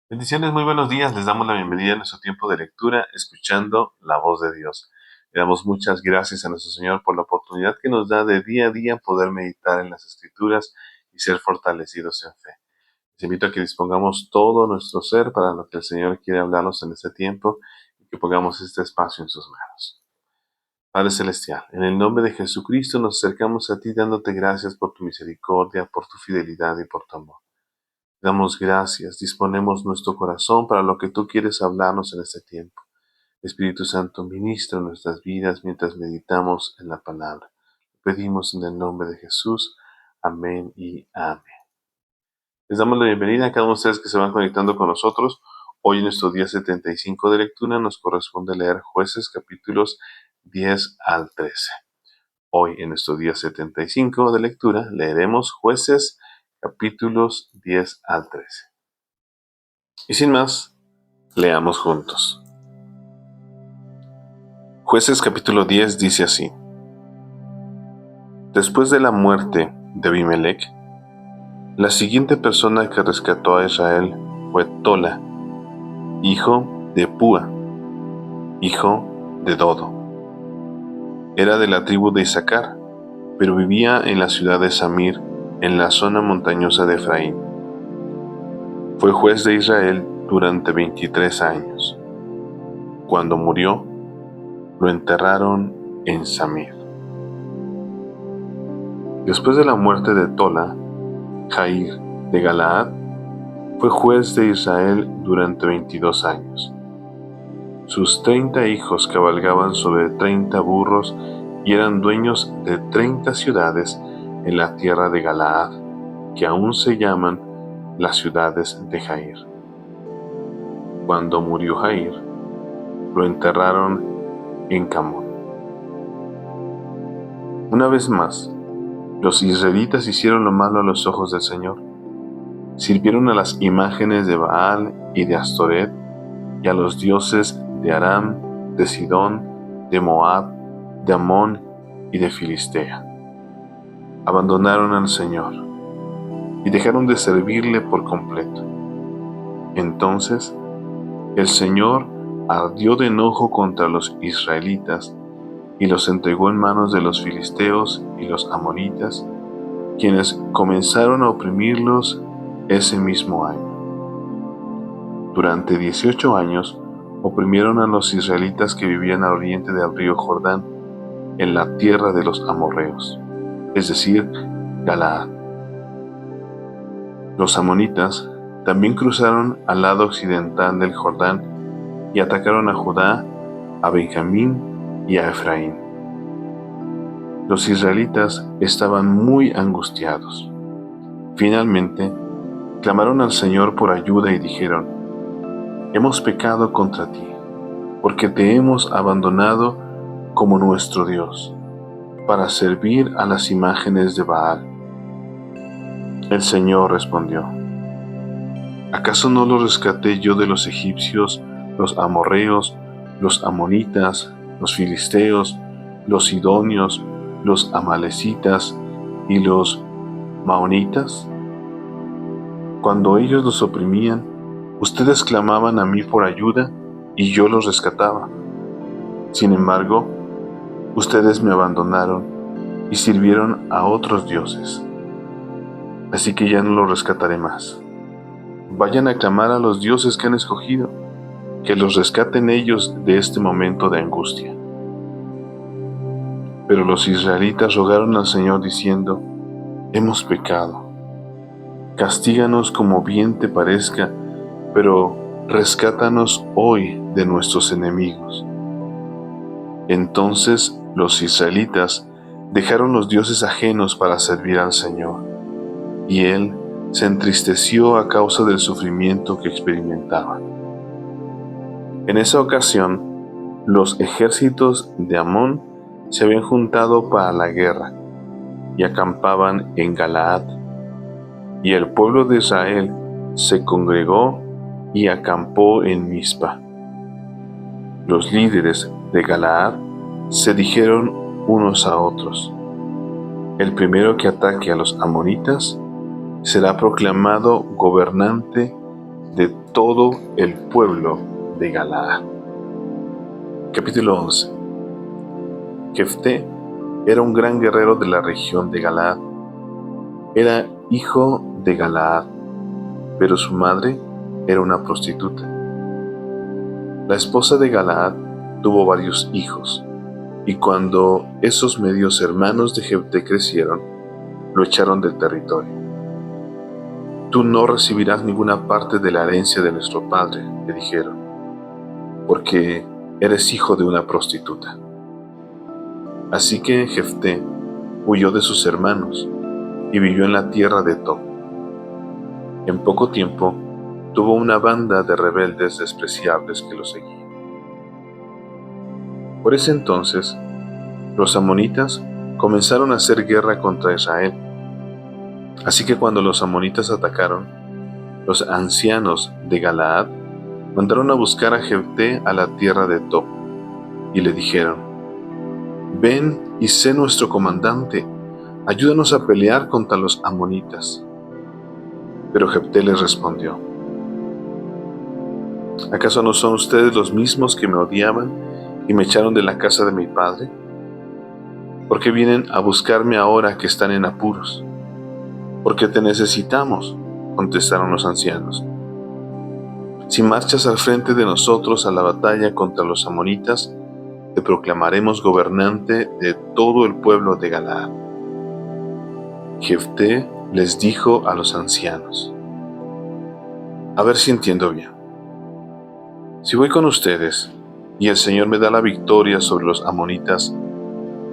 Bendiciones, muy buenos días. Les damos la bienvenida a nuestro tiempo de lectura, escuchando la voz de Dios. Le damos muchas gracias a nuestro Señor por la oportunidad que nos da de día a día poder meditar en las Escrituras y ser fortalecidos en fe. Les invito a que dispongamos todo nuestro ser para lo que el Señor quiere hablarnos en este tiempo y que pongamos este espacio en sus manos. Padre Celestial, en el nombre de Jesucristo nos acercamos a ti dándote gracias por tu misericordia, por tu fidelidad y por tu amor. Damos gracias, disponemos nuestro corazón para lo que tú quieres hablarnos en este tiempo. Espíritu Santo, ministra nuestras vidas mientras meditamos en la palabra. Pedimos en el nombre de Jesús. Amén y amén. Les damos la bienvenida a cada uno de ustedes que se van conectando con nosotros. Hoy en nuestro día 75 de lectura nos corresponde leer Jueces capítulos 10 al 13. Hoy en nuestro día 75 de lectura leeremos Jueces capítulos 10 al 13. Y sin más, leamos juntos. Jueces capítulo 10 dice así: Después de la muerte de Abimelech, la siguiente persona que rescató a Israel fue Tola, hijo de Púa, hijo de Dodo. Era de la tribu de Isaacar, pero vivía en la ciudad de Samir, en la zona montañosa de Efraín. Fue juez de Israel durante 23 años. Cuando murió, lo enterraron en Samir. Después de la muerte de Tola, Jair de Galaad fue juez de Israel durante 22 años. Sus 30 hijos cabalgaban sobre 30 burros y eran dueños de 30 ciudades en la tierra de Galaad, que aún se llaman las ciudades de Jair. Cuando murió Jair, lo enterraron en Camón. Una vez más, los israelitas hicieron lo malo a los ojos del Señor. Sirvieron a las imágenes de Baal y de Astoret y a los dioses de Aram, de Sidón, de Moab, de Amón y de Filistea. Abandonaron al Señor y dejaron de servirle por completo. Entonces el Señor ardió de enojo contra los israelitas y los entregó en manos de los filisteos y los amonitas, quienes comenzaron a oprimirlos ese mismo año. Durante 18 años oprimieron a los israelitas que vivían al oriente del río Jordán, en la tierra de los amorreos, es decir, Galaad. Los amonitas también cruzaron al lado occidental del Jordán y atacaron a Judá, a Benjamín y a Efraín. Los israelitas estaban muy angustiados. Finalmente, clamaron al Señor por ayuda y dijeron: Hemos pecado contra ti, porque te hemos abandonado como nuestro Dios, para servir a las imágenes de Baal. El Señor respondió: ¿Acaso no los rescaté yo de los egipcios, los amorreos, los amonitas, los filisteos, los sidonios, los amalecitas y los maonitas? Cuando ellos los oprimían, ustedes clamaban a mí por ayuda y yo los rescataba. Sin embargo, ustedes me abandonaron y sirvieron a otros dioses. Así que ya no los rescataré más. Vayan a clamar a los dioses que han escogido, que los rescaten ellos de este momento de angustia. Pero los israelitas rogaron al Señor diciendo: Hemos pecado. Castíganos como bien te parezca, pero rescátanos hoy de nuestros enemigos. Entonces los israelitas dejaron los dioses ajenos para servir al Señor, y Él se entristeció a causa del sufrimiento que experimentaban. En esa ocasión, los ejércitos de Amón se habían juntado para la guerra y acampaban en Galaad, y el pueblo de Israel se congregó y acampó en Mizpa. Los líderes de Galaad se dijeron unos a otros: El primero que ataque a los amonitas será proclamado gobernante de todo el pueblo de Galaad. Capítulo 11. Jefté era un gran guerrero de la región de Galaad. Era hijo de Galaad, pero su madre era una prostituta. La esposa de Galaad tuvo varios hijos, y cuando esos medios hermanos de Jefté crecieron, lo echaron del territorio. Tú no recibirás ninguna parte de la herencia de nuestro padre, le dijeron, porque eres hijo de una prostituta. Así que Jefté huyó de sus hermanos y vivió en la tierra de Tob. En poco tiempo tuvo una banda de rebeldes despreciables que lo seguían. Por ese entonces, los amonitas comenzaron a hacer guerra contra Israel. Así que cuando los amonitas atacaron, los ancianos de Galaad mandaron a buscar a Jefté a la tierra de Tob y le dijeron: «Ven y sé nuestro comandante, ayúdanos a pelear contra los amonitas». Pero Jefté les respondió: «¿Acaso no son ustedes los mismos que me odiaban y me echaron de la casa de mi padre? ¿Por qué vienen a buscarme ahora que están en apuros?» «Porque te necesitamos», contestaron los ancianos. «Si marchas al frente de nosotros a la batalla contra los amonitas, te proclamaremos gobernante de todo el pueblo de Galaad». Jefté les dijo a los ancianos: «A ver si entiendo bien. Si voy con ustedes y el Señor me da la victoria sobre los amonitas,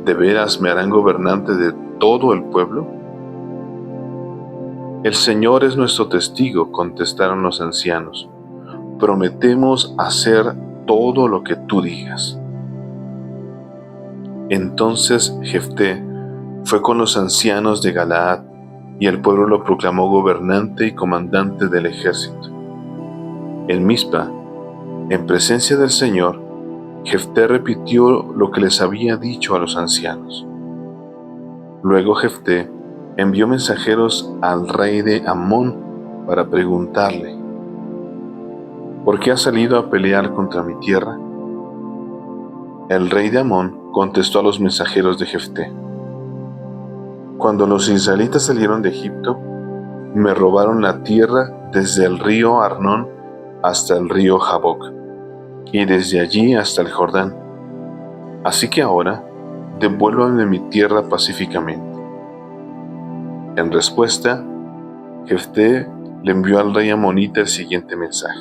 ¿de veras me harán gobernante de todo el pueblo?». «El Señor es nuestro testigo», contestaron los ancianos. «Prometemos hacer todo lo que tú digas». Entonces Jefté fue con los ancianos de Galaad, y el pueblo lo proclamó gobernante y comandante del ejército. En Mizpa, en presencia del Señor, Jefté repitió lo que les había dicho a los ancianos. Luego Jefté envió mensajeros al rey de Amón para preguntarle: «¿Por qué has salido a pelear contra mi tierra?». El rey de Amón contestó a los mensajeros de Jefté: «Cuando los israelitas salieron de Egipto, me robaron la tierra desde el río Arnón hasta el río Jaboc, y desde allí hasta el Jordán. Así que ahora devuélvanme mi tierra pacíficamente». En respuesta, Jefté le envió al rey amonita el siguiente mensaje: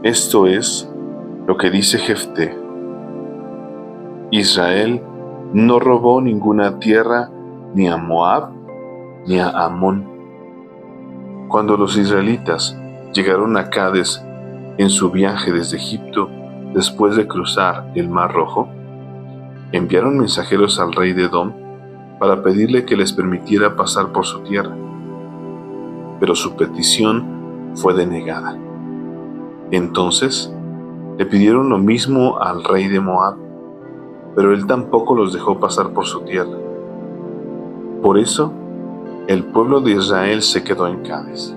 «Esto es lo que dice Jefté: Israel no robó ninguna tierra ni a Moab ni a Amón. Cuando los israelitas llegaron a Cades en su viaje desde Egipto, después de cruzar el Mar Rojo, enviaron mensajeros al rey de Edom para pedirle que les permitiera pasar por su tierra, pero su petición fue denegada. Entonces le pidieron lo mismo al rey de Moab, pero él tampoco los dejó pasar por su tierra. Por eso, el pueblo de Israel se quedó en Cades.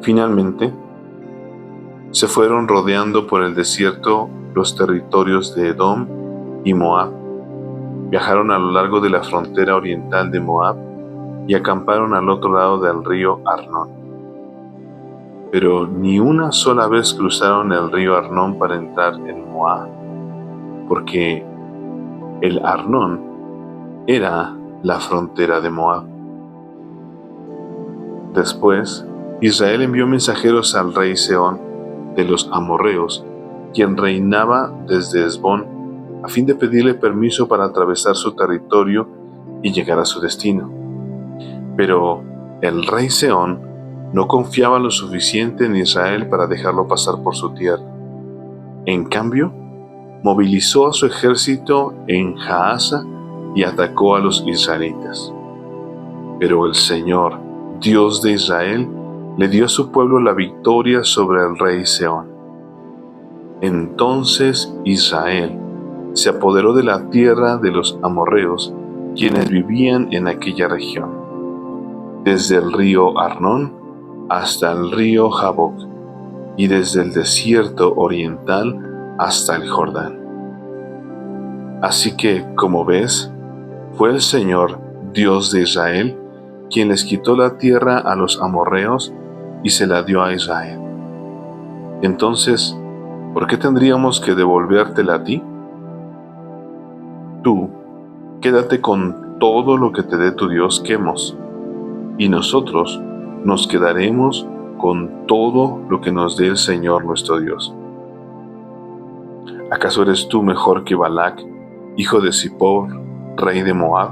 Finalmente, se fueron rodeando por el desierto los territorios de Edom y Moab. Viajaron a lo largo de la frontera oriental de Moab y acamparon al otro lado del río Arnón. Pero ni una sola vez cruzaron el río Arnón para entrar en Moab, porque el Arnón era la frontera de Moab. Después, Israel envió mensajeros al rey Sehón de los amorreos, quien reinaba desde Hesbón, a fin de pedirle permiso para atravesar su territorio y llegar a su destino. Pero el rey Sehón no confiaba lo suficiente en Israel para dejarlo pasar por su tierra. En cambio, movilizó a su ejército en Jaasa y atacó a los israelitas. Pero el Señor, Dios de Israel, le dio a su pueblo la victoria sobre el rey Sehón. Entonces Israel se apoderó de la tierra de los amorreos, quienes vivían en aquella región, desde el río Arnón hasta el río Jaboc, y desde el desierto oriental hasta el Jordán. Así que, como ves, fue el Señor, Dios de Israel, quien les quitó la tierra a los amorreos y se la dio a Israel. Entonces, ¿por qué tendríamos que devolvértela a ti? Tú, quédate con todo lo que te dé tu Dios Quemos, y nosotros nos quedaremos con todo lo que nos dé el Señor nuestro Dios. ¿Acaso eres tú mejor que Balac, hijo de Zippor, rey de Moab?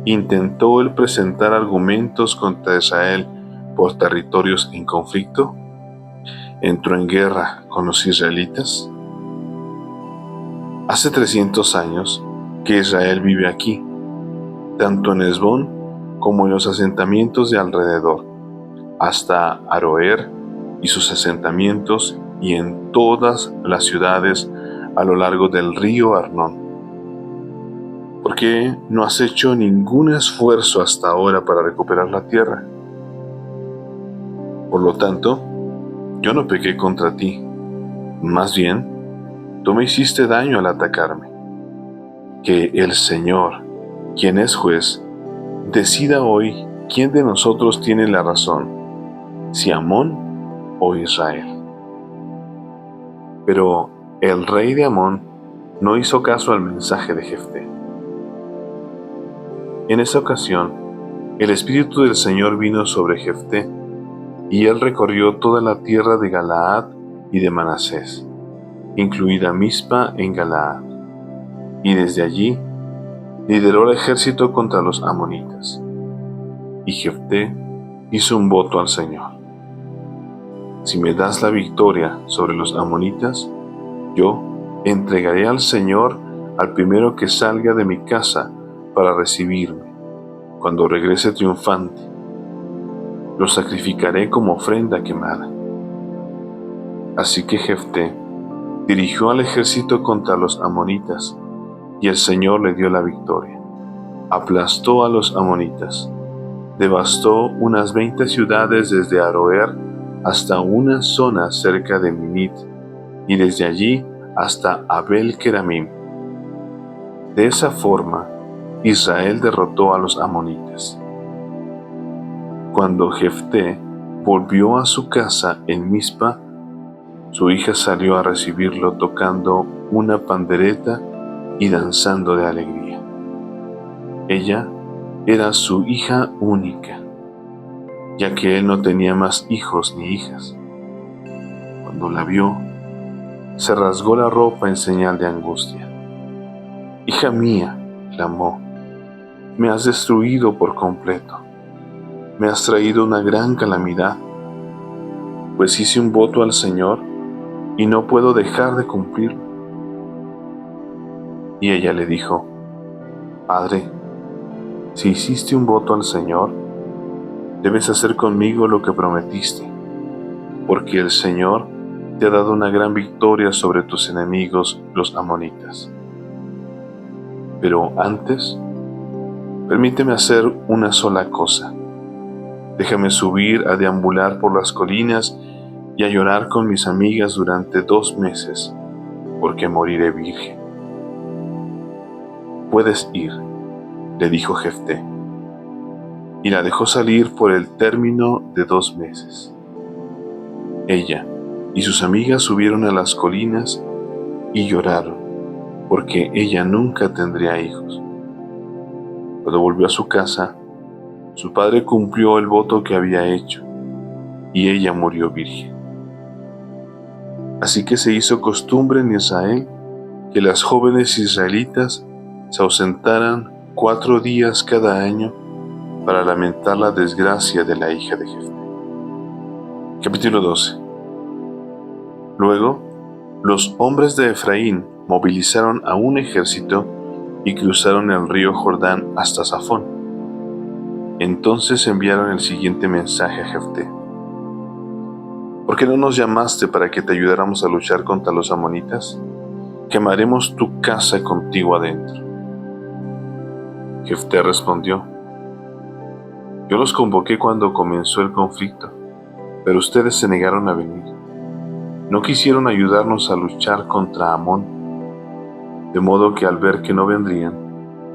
¿Intentó él presentar argumentos contra Israel por territorios en conflicto? ¿Entró en guerra con los israelitas? Hace 300 años que Israel vive aquí, tanto en Hesbón como en los asentamientos de alrededor, hasta Aroer y sus asentamientos, y en todas las ciudades a lo largo del río Arnón. ¿Por qué no has hecho ningún esfuerzo hasta ahora para recuperar la tierra? Por lo tanto, yo no pequé contra ti, más bien, tú me hiciste daño al atacarme. Que el Señor, quien es juez, decida hoy quién de nosotros tiene la razón, si Amón o Israel. Pero el rey de Amón no hizo caso al mensaje de Jefté. En esa ocasión, el Espíritu del Señor vino sobre Jefté, y él recorrió toda la tierra de Galaad y de Manasés, incluida Mizpa en Galaad, y desde allí lideró el ejército contra los amonitas. Y Jefté hizo un voto al Señor: si me das la victoria sobre los amonitas, yo entregaré al Señor al primero que salga de mi casa para recibirme, cuando regrese triunfante. Lo sacrificaré como ofrenda quemada. Así que Jefté dirigió al ejército contra los amonitas, y el Señor le dio la victoria. Aplastó a los amonitas, devastó unas 20 ciudades desde Aroer hasta una zona cerca de Minit, y desde allí hasta Abel-Keramim. De esa forma, Israel derrotó a los amonitas. Cuando Jefté volvió a su casa en Mizpa, su hija salió a recibirlo tocando una pandereta y danzando de alegría. Ella era su hija única, ya que él no tenía más hijos ni hijas. Cuando la vio, se rasgó la ropa en señal de angustia. «Hija mía», clamó, «me has destruido por completo. Me has traído una gran calamidad, pues hice un voto al Señor y no puedo dejar de cumplirlo». Y ella le dijo: «Padre, si hiciste un voto al Señor, debes hacer conmigo lo que prometiste, porque el Señor te ha dado una gran victoria sobre tus enemigos, los amonitas. Pero antes, permíteme hacer una sola cosa. Déjame subir a deambular por las colinas y a llorar con mis amigas durante 2 meses, porque moriré virgen». «Puedes ir», le dijo Jefté, y la dejó salir por el término de 2 meses. Ella y sus amigas subieron a las colinas y lloraron, porque ella nunca tendría hijos. Cuando volvió a su casa, su padre cumplió el voto que había hecho, y ella murió virgen. Así que se hizo costumbre en Israel que las jóvenes israelitas se ausentaran 4 días cada año para lamentar la desgracia de la hija de Jefté. Capítulo 12. Luego, los hombres de Efraín movilizaron a un ejército y cruzaron el río Jordán hasta Safón. Entonces enviaron el siguiente mensaje a Jefté: «¿Por qué no nos llamaste para que te ayudáramos a luchar contra los amonitas? Quemaremos tu casa contigo adentro». Jefté respondió: Yo los convoqué cuando comenzó el conflicto, pero ustedes se negaron a venir. No quisieron ayudarnos a luchar contra Amón, de modo que al ver que no vendrían,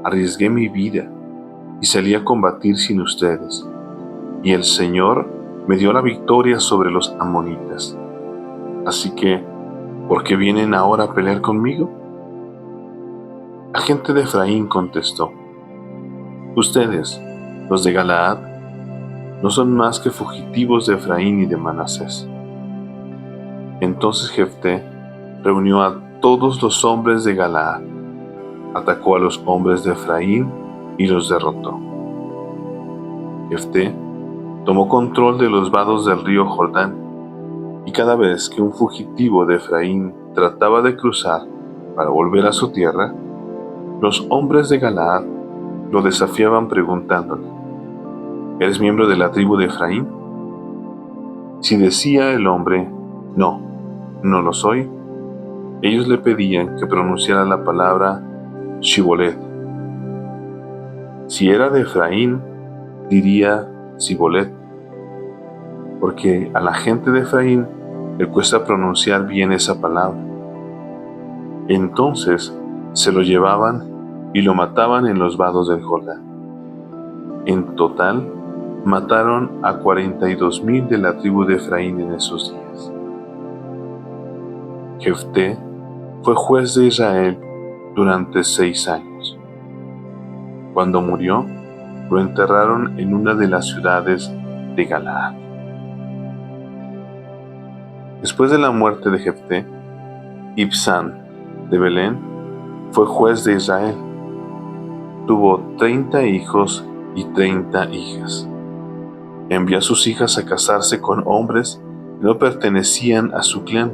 arriesgué mi vida y salí a combatir sin ustedes. Y el Señor me dio la victoria sobre los amonitas. Así que, ¿por qué vienen ahora a pelear conmigo? La gente de Efraín contestó: ustedes, los de Galaad, no son más que fugitivos de Efraín y de Manasés. Entonces Jefté reunió a todos los hombres de Galaad, atacó a los hombres de Efraín y los derrotó. Jefté tomó control de los vados del río Jordán, y cada vez que un fugitivo de Efraín trataba de cruzar para volver a su tierra, los hombres de Galaad lo desafiaban preguntándole: ¿eres miembro de la tribu de Efraín? Si decía el hombre: no, no lo soy, ellos le pedían que pronunciara la palabra Shibolet. Si era de Efraín, diría Sibolet, porque a la gente de Efraín le cuesta pronunciar bien esa palabra. Entonces se lo llevaban y lo mataban en los vados del Jordán. En total, mataron a 42,000 de la tribu de Efraín en esos días. Jefté fue juez de Israel durante 6 años. Cuando murió, lo enterraron en una de las ciudades de Galaad. Después de la muerte de Jefté, Ibsán de Belén fue juez de Israel. Tuvo 30 hijos y 30 hijas. Envió a sus hijas a casarse con hombres que no pertenecían a su clan,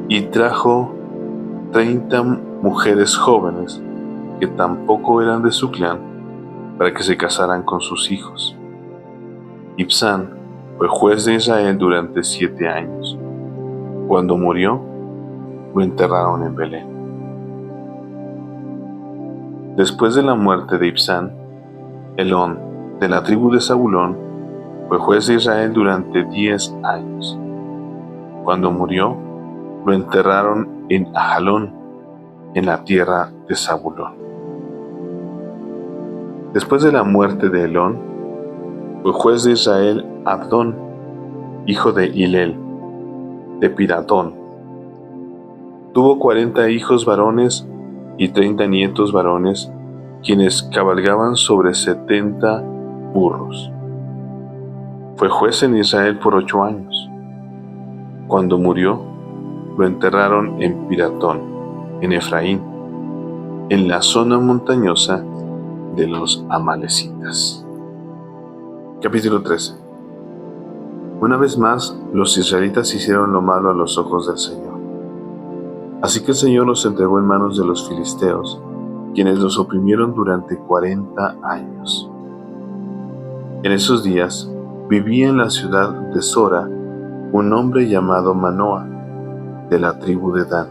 y trajo 30 mujeres jóvenes que tampoco eran de su clan para que se casaran con sus hijos. Ibsán fue juez de Israel durante 7 años. Cuando murió, lo enterraron en Belén. Después de la muerte de Ibsán, Elón, de la tribu de Zabulón, fue juez de Israel durante 10 años. Cuando murió, lo enterraron en Ajalón, en la tierra de Zabulón. Después de la muerte de Elón, fue juez de Israel Abdón, hijo de Hilel, de Piratón. Tuvo 40 hijos varones y 30 nietos varones, quienes cabalgaban sobre 70 burros. Fue juez en Israel por 8 años. Cuando murió, lo enterraron en Piratón, en Efraín, en la zona montañosa de los amalecitas. Capítulo 13. Una vez más, los israelitas hicieron lo malo a los ojos del Señor. Así que el Señor los entregó en manos de los filisteos, quienes los oprimieron durante 40 años. En esos días, vivía en la ciudad de Sora un hombre llamado Manoa, de la tribu de Dan.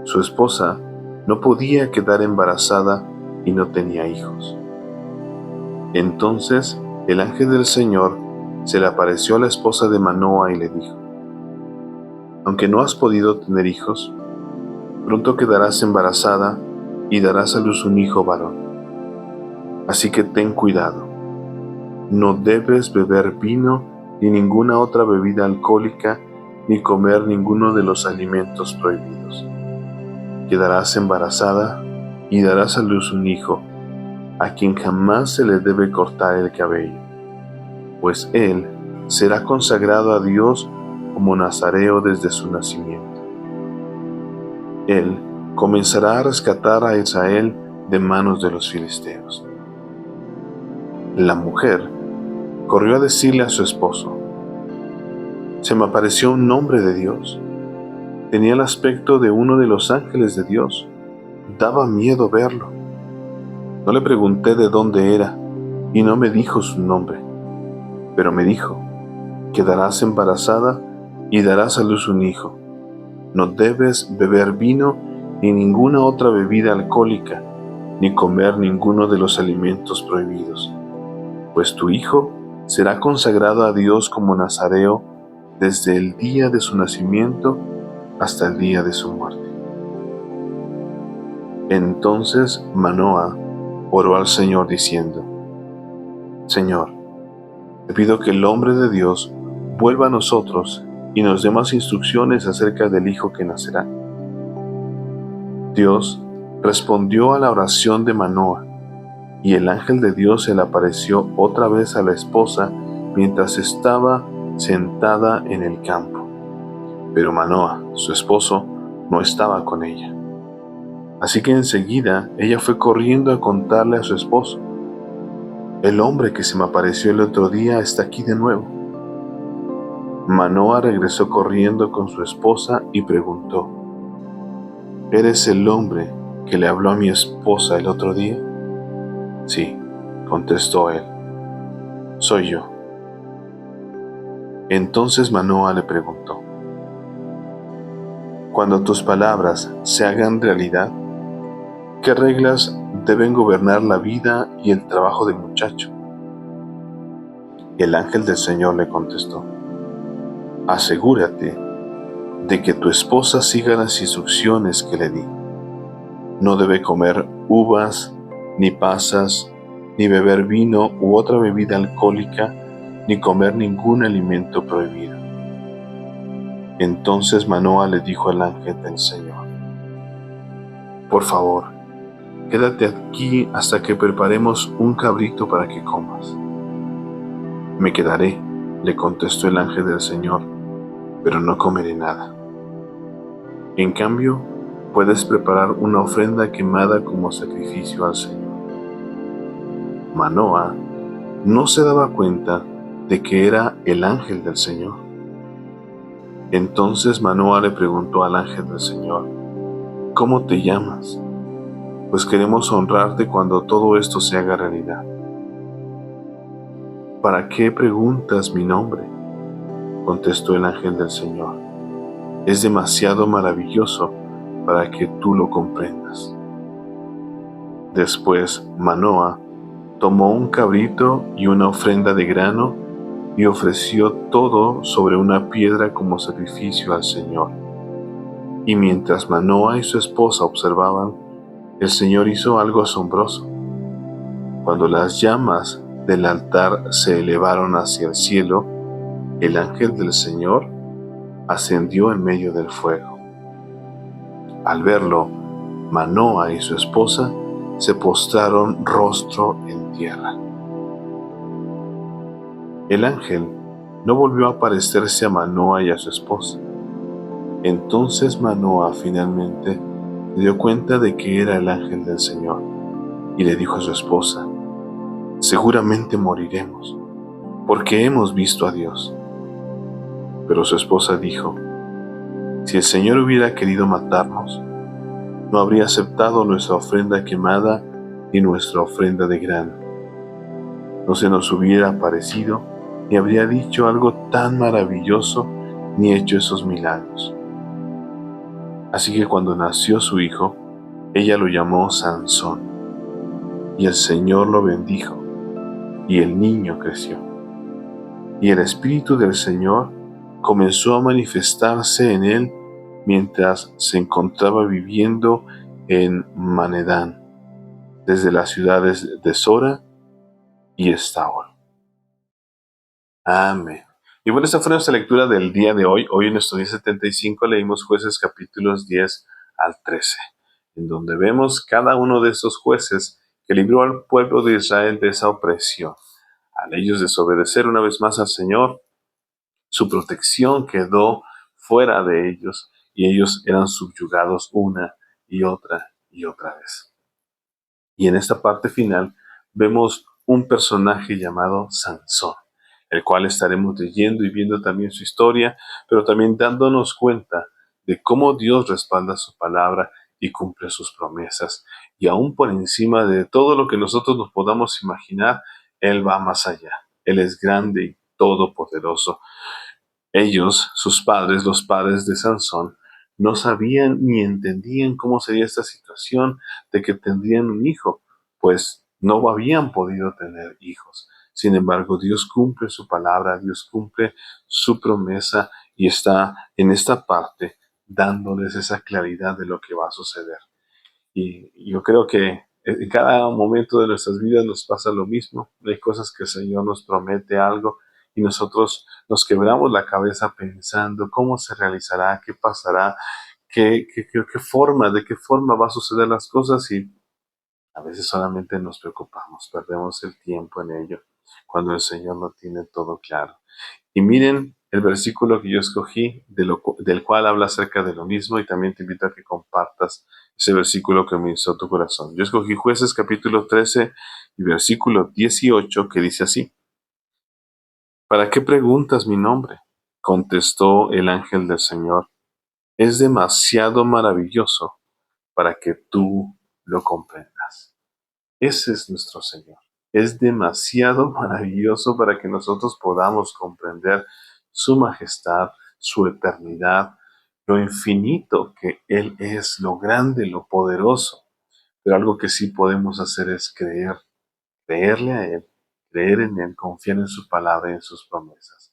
Su esposa no podía quedar embarazada y no tenía hijos. Entonces el ángel del Señor se le apareció a la esposa de Manoa y le dijo: aunque no has podido tener hijos, pronto quedarás embarazada y darás a luz un hijo varón. Así que ten cuidado. No debes beber vino ni ninguna otra bebida alcohólica, ni comer ninguno de los alimentos prohibidos. Quedarás embarazada y darás a luz un hijo, a quien jamás se le debe cortar el cabello, pues él será consagrado a Dios como nazareo desde su nacimiento. Él comenzará a rescatar a Israel de manos de los filisteos. La mujer corrió a decirle a su esposo: se me apareció un hombre de Dios. Tenía el aspecto de uno de los ángeles de Dios. Daba miedo verlo. No le pregunté de dónde era y no me dijo su nombre, pero me dijo: quedarás embarazada y darás a luz un hijo. No debes beber vino ni ninguna otra bebida alcohólica, ni comer ninguno de los alimentos prohibidos. pues tu hijo será consagrado a Dios como nazareo desde el día de su nacimiento hasta el día de su muerte. Entonces Manoah oró al Señor diciendo: Señor, te pido que el hombre de Dios vuelva a nosotros y nos dé más instrucciones acerca del hijo que nacerá. Dios respondió a la oración de Manoah, y el ángel de Dios se le apareció otra vez a la esposa mientras estaba sentada en el campo. Pero Manoah, su esposo, no estaba con ella. Así que enseguida ella fue corriendo a contarle a su esposo: el hombre que se me apareció el otro día está aquí de nuevo. Manoah regresó corriendo con su esposa y preguntó: ¿eres el hombre que le habló a mi esposa el otro día? Sí, contestó él, soy yo. Entonces Manoah le preguntó: cuando tus palabras se hagan realidad, ¿qué reglas deben gobernar la vida y el trabajo del muchacho? El ángel del Señor le contestó: asegúrate de que tu esposa siga las instrucciones que le di. No debe comer uvas, ni pasas, ni beber vino u otra bebida alcohólica, ni comer ningún alimento prohibido. Entonces Manoah le dijo al ángel del Señor: por favor, quédate aquí hasta que preparemos un cabrito para que comas. Me quedaré, le contestó el ángel del Señor, pero no comeré nada. En cambio, puedes preparar una ofrenda quemada como sacrificio al Señor. Manoah no se daba cuenta de que era el ángel del Señor. Entonces Manoah le preguntó al ángel del Señor: ¿cómo te llamas? Pues queremos honrarte cuando todo esto se haga realidad. ¿Para qué preguntas mi nombre?, contestó el ángel del Señor. Es demasiado maravilloso para que tú lo comprendas. Después Manoah tomó un cabrito y una ofrenda de grano y ofreció todo sobre una piedra como sacrificio al Señor. Y mientras Manoah y su esposa observaban, el Señor hizo algo asombroso. Cuando las llamas del altar se elevaron hacia el cielo, el ángel del Señor ascendió en medio del fuego. Al verlo, Manoah y su esposa se postraron rostro en tierra. El ángel no volvió a aparecerse a Manoah y a su esposa. Entonces Manoah finalmente se dio cuenta de que era el ángel del Señor y le dijo a su esposa: seguramente moriremos, porque hemos visto a Dios. Pero su esposa dijo: si el Señor hubiera querido matarnos, no habría aceptado nuestra ofrenda quemada ni nuestra ofrenda de grano. No se nos hubiera aparecido, ni habría dicho algo tan maravilloso, ni hecho esos milagros. Así que cuando nació su hijo, ella lo llamó Sansón, y el Señor lo bendijo, y el niño creció. Y el Espíritu del Señor comenzó a manifestarse en él mientras se encontraba viviendo en Manedán, desde las ciudades de Sora y Estaol. Amén. Y bueno, esta fue nuestra lectura del día de hoy. Hoy en nuestro día 75 leímos Jueces capítulos 10 al 13, en donde vemos cada uno de estos jueces que libró al pueblo de Israel de esa opresión. Al ellos desobedecer una vez más al Señor, su protección quedó fuera de ellos y ellos eran subyugados una y otra vez. Y en esta parte final vemos un personaje llamado Sansón, el cual estaremos leyendo y viendo también su historia, pero también dándonos cuenta de cómo Dios respalda su palabra y cumple sus promesas. Y aún por encima de todo lo que nosotros nos podamos imaginar, Él va más allá. Él es grande y todopoderoso. Ellos, sus padres, los padres de Sansón, no sabían ni entendían cómo sería esta situación de que tendrían un hijo, pues no habían podido tener hijos. Sin embargo, Dios cumple su palabra, Dios cumple su promesa y está en esta parte dándoles esa claridad de lo que va a suceder. Y yo creo que en cada momento de nuestras vidas nos pasa lo mismo. Hay cosas que el Señor nos promete algo y nosotros nos quebramos la cabeza pensando cómo se realizará, qué pasará, de qué forma va a suceder las cosas y a veces solamente nos preocupamos, perdemos el tiempo en ello, cuando el Señor lo tiene todo claro. Y miren el versículo que yo escogí, del cual habla acerca de lo mismo, y también te invito a que compartas ese versículo que me hizo tu corazón. Yo escogí Jueces capítulo 13 y versículo 18, que dice así: ¿Para qué preguntas mi nombre? Contestó el ángel del Señor: es demasiado maravilloso para que tú lo comprendas. Ese es nuestro Señor. Es demasiado maravilloso para que nosotros podamos comprender su majestad, su eternidad, lo infinito que Él es, lo grande, lo poderoso. Pero algo que sí podemos hacer es creerle a Él, creer en Él, confiar en su palabra y en sus promesas.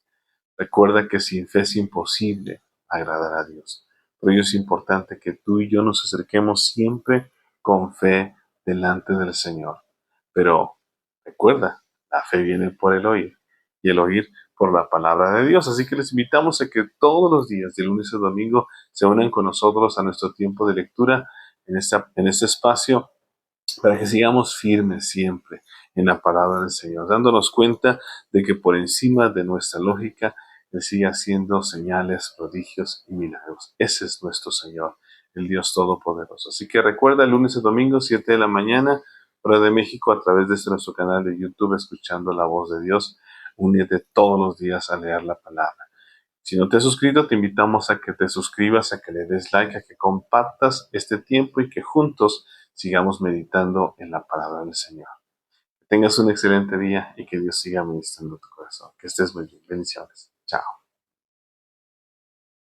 Recuerda que sin fe es imposible agradar a Dios. Por ello es importante que tú y yo nos acerquemos siempre con fe delante del Señor. Pero recuerda, la fe viene por el oír y el oír por la palabra de Dios. Así que les invitamos a que todos los días, de lunes a domingo, se unan con nosotros a nuestro tiempo de lectura en este espacio para que sigamos firmes siempre en la palabra del Señor, dándonos cuenta de que por encima de nuestra lógica, Él sigue haciendo señales, prodigios y milagros. Ese es nuestro Señor, el Dios Todopoderoso. Así que recuerda, el lunes y domingo, 7 de la mañana, hora de México, a través de nuestro canal de YouTube, escuchando la voz de Dios. Únete todos los días a leer la palabra. Si no te has suscrito, te invitamos a que te suscribas, a que le des like, a que compartas este tiempo y que juntos sigamos meditando en la palabra del Señor. Que tengas un excelente día y que Dios siga ministrando tu corazón. Que estés muy bien. Bendiciones. Chao.